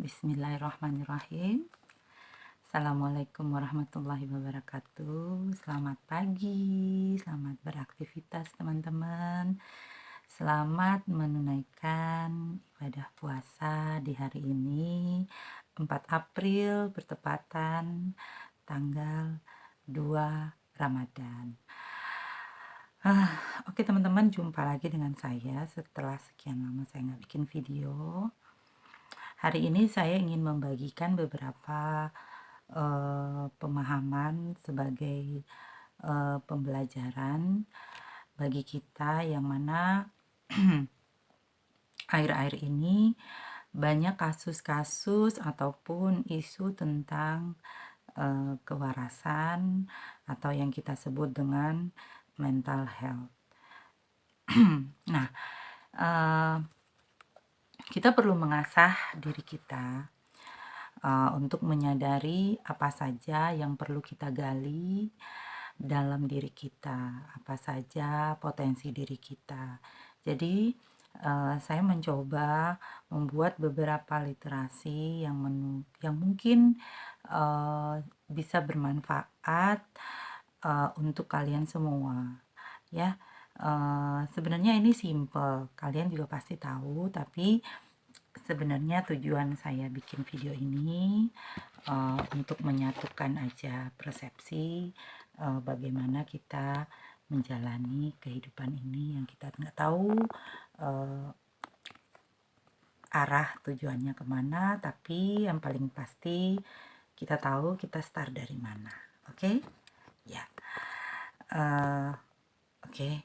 Bismillahirrahmanirrahim. Assalamualaikum warahmatullahi wabarakatuh. Selamat pagi, selamat beraktivitas teman-teman. Selamat menunaikan ibadah puasa di hari ini 4 April bertepatan tanggal 2 Ramadan. Oke teman-teman, jumpa lagi dengan saya setelah sekian lama saya nggak bikin video. Hari ini saya ingin membagikan beberapa pemahaman sebagai pembelajaran bagi kita yang mana akhir-akhir ini banyak kasus-kasus ataupun isu tentang kewarasan atau yang kita sebut dengan mental health. Nah, kita perlu mengasah diri kita untuk menyadari apa saja yang perlu kita gali dalam diri kita, apa saja potensi diri kita. Jadi saya mencoba membuat beberapa literasi yang mungkin bisa bermanfaat untuk kalian semua, ya. Sebenarnya ini simple, kalian juga pasti tahu, tapi sebenarnya tujuan saya bikin video ini untuk menyatukan aja persepsi bagaimana kita menjalani kehidupan ini yang kita nggak tahu arah tujuannya kemana, tapi yang paling pasti kita tahu kita start dari mana. Oke? Ya. Oke.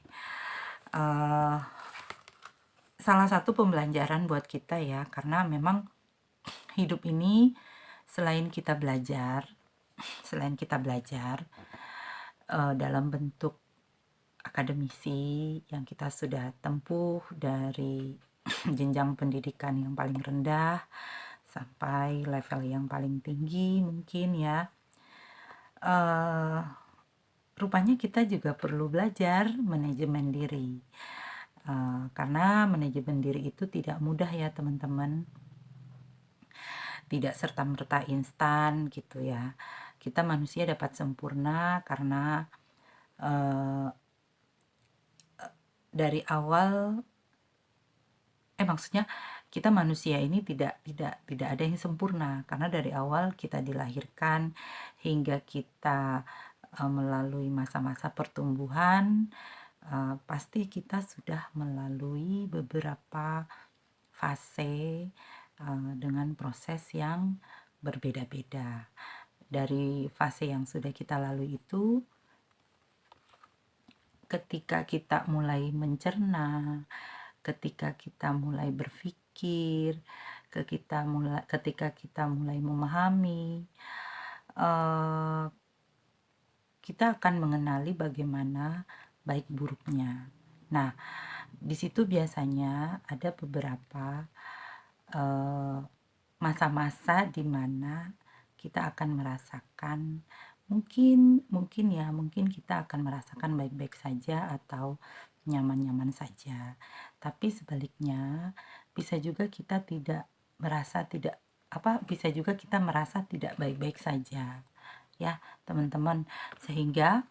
Salah satu pembelajaran buat kita ya, karena memang hidup ini selain kita belajar dalam bentuk akademisi yang kita sudah tempuh dari jenjang pendidikan yang paling rendah sampai level yang paling tinggi mungkin ya. Rupanya kita juga perlu belajar manajemen diri. Karena manajemen diri itu tidak mudah ya teman-teman, tidak serta-merta instan gitu ya. Kita manusia dapat sempurna karena dari awal maksudnya kita manusia ini tidak ada yang sempurna, karena dari awal kita dilahirkan hingga kita melalui masa-masa pertumbuhan, pasti kita sudah melalui beberapa fase dengan proses yang berbeda-beda. Dari fase yang sudah kita lalui itu, ketika kita mulai mencerna, ketika kita mulai berpikir, ketika kita mulai memahami, kita akan mengenali bagaimana baik buruknya. Nah, di situ biasanya ada beberapa masa-masa di mana kita akan merasakan mungkin kita akan merasakan baik-baik saja atau nyaman-nyaman saja. Tapi sebaliknya bisa juga kita bisa juga kita merasa tidak baik-baik saja. Ya, teman-teman, sehingga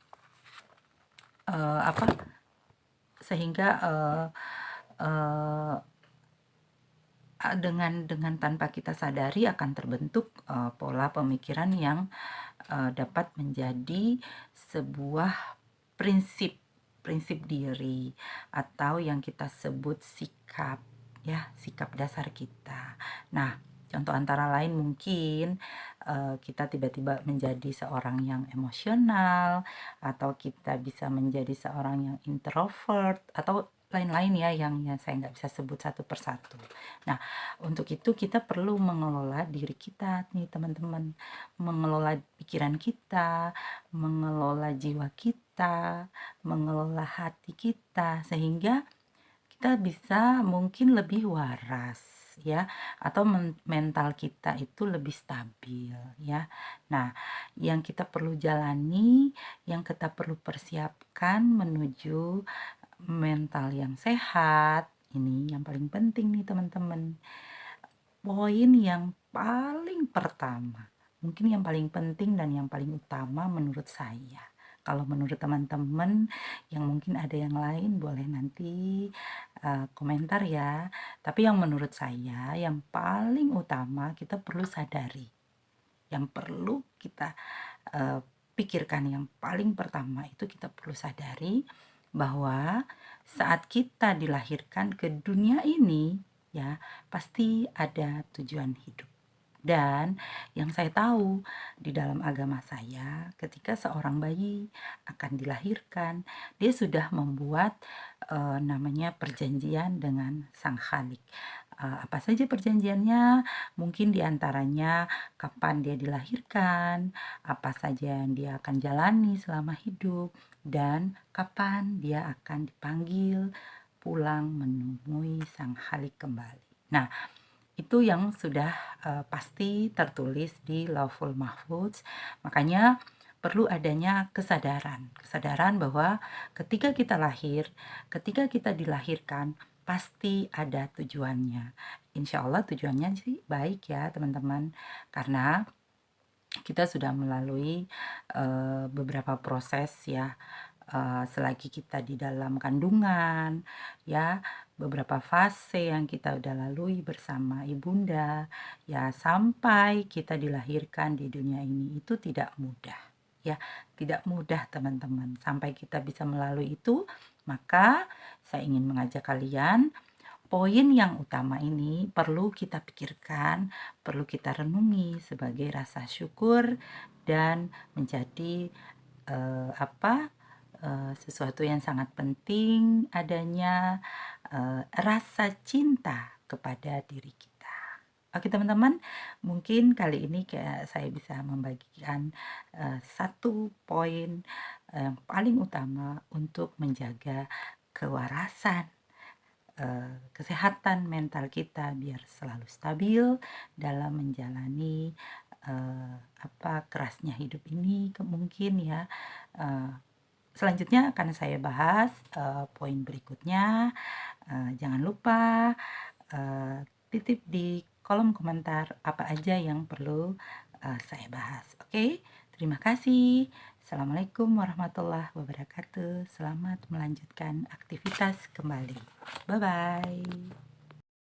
dengan tanpa kita sadari akan terbentuk pola pemikiran yang dapat menjadi sebuah prinsip diri atau yang kita sebut sikap dasar kita. Nah, contoh antara lain mungkin kita tiba-tiba menjadi seorang yang emosional, atau kita bisa menjadi seorang yang introvert, atau lain-lain ya yang saya nggak bisa sebut satu persatu. Nah, untuk itu kita perlu mengelola diri kita nih teman-teman, mengelola pikiran kita, mengelola jiwa kita, mengelola hati kita, sehingga kita bisa mungkin lebih waras ya, atau mental kita itu lebih stabil ya. Nah, yang kita perlu jalani, yang kita perlu persiapkan menuju mental yang sehat, ini yang paling penting nih teman-teman. Poin yang paling pertama, mungkin yang paling penting dan yang paling utama menurut saya. Kalau menurut teman-teman yang mungkin ada yang lain boleh nanti komentar ya. Tapi yang menurut saya yang paling utama kita perlu sadari, yang perlu kita uh, pikirkan yang paling pertama itu kita perlu sadari bahwa saat kita dilahirkan ke dunia ini ya pasti ada tujuan hidup. Dan yang saya tahu di dalam agama saya, ketika seorang bayi akan dilahirkan, dia sudah membuat namanya perjanjian dengan Sang Khalik. Apa saja perjanjiannya? Mungkin diantaranya kapan dia dilahirkan, apa saja yang dia akan jalani selama hidup, dan kapan dia akan dipanggil pulang menemui Sang Khalik kembali. Nah, itu yang sudah pasti tertulis di Lauhul Mahfuz. Makanya perlu adanya kesadaran bahwa ketika kita lahir, ketika kita dilahirkan, pasti ada tujuannya. Insya Allah tujuannya sih baik ya teman-teman, karena kita sudah melalui beberapa proses ya, selagi kita di dalam kandungan ya, beberapa fase yang kita udah lalui bersama ibunda ya, sampai kita dilahirkan di dunia ini itu tidak mudah ya, tidak mudah teman-teman. Sampai kita bisa melalui itu, maka saya ingin mengajak kalian, poin yang utama ini perlu kita pikirkan, perlu kita renungi sebagai rasa syukur dan menjadi sesuatu yang sangat penting adanya rasa cinta kepada diri kita. Oke teman-teman, mungkin kali ini kayak saya bisa membagikan satu poin yang paling utama untuk menjaga kewarasan kesehatan mental kita biar selalu stabil dalam menjalani kerasnya hidup ini. Mungkin ya selanjutnya akan saya bahas poin berikutnya. Jangan lupa titip di kolom komentar apa aja yang perlu saya bahas. Oke, terima kasih. Assalamualaikum warahmatullahi wabarakatuh. Selamat melanjutkan aktivitas kembali. Bye-bye.